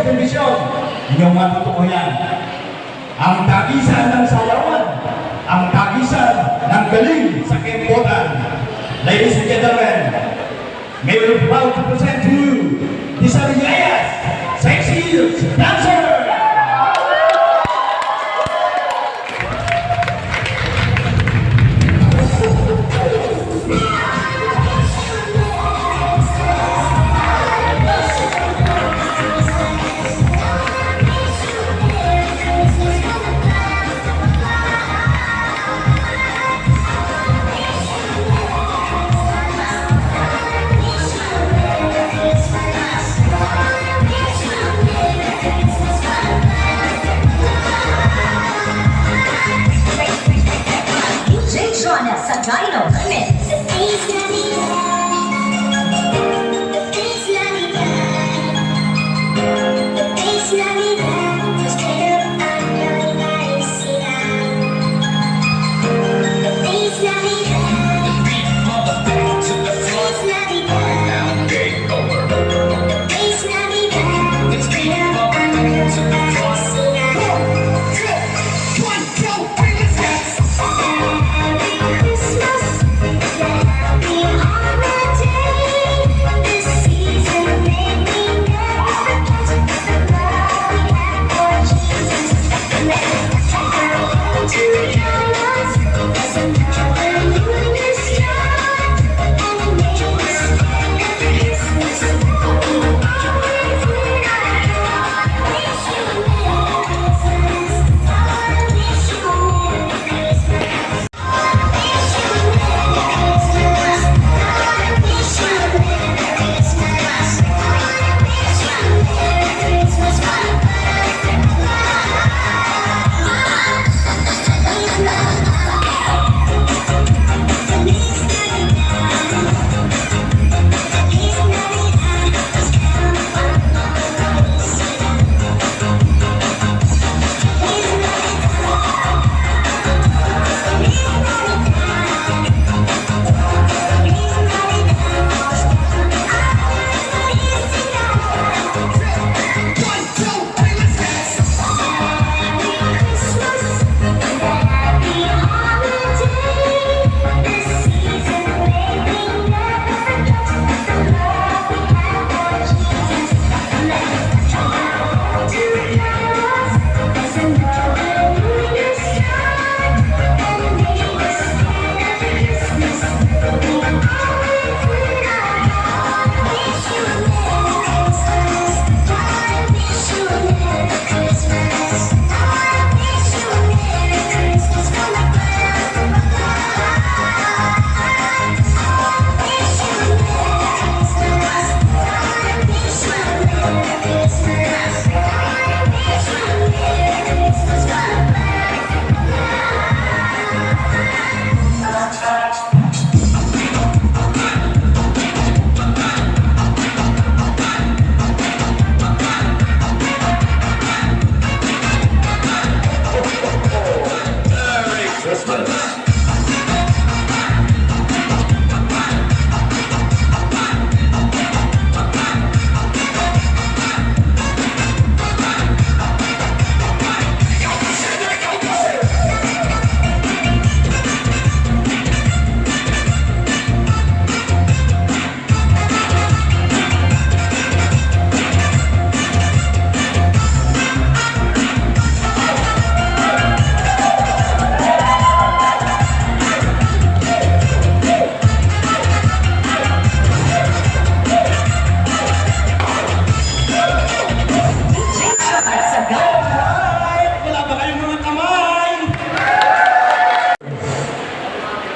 sa telebisyon. Inyong matutuo yan. Ang tagisan ng sayawan, ang tagisan ng galing sa kempotan. Ladies and gentlemen, may we proud to present to you the Sabiñayas Sexy Dancer! Dino Remix.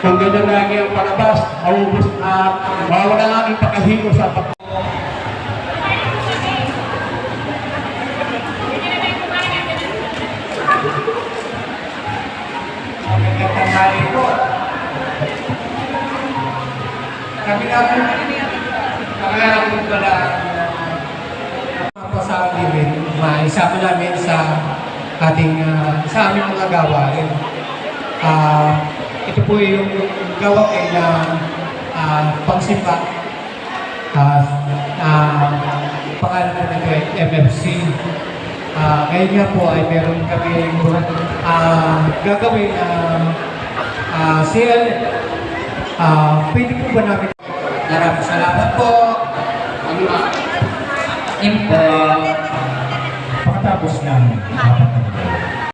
Kung ganyan lagi ang palabas, maubos at mawawala lang ang pakahilo sa pag... Kami natin, kaya kung pala sa limit, maisama namin sa ating sa aming mga gawain. Ito po yung gawain na pagsimba, pangalan po nito ay MFC. Ngayon nga po ay meron kami gagawin sale. Pwede po ba namin? Maraming salamat po. Info. Pagkatapos ng apat na buwan,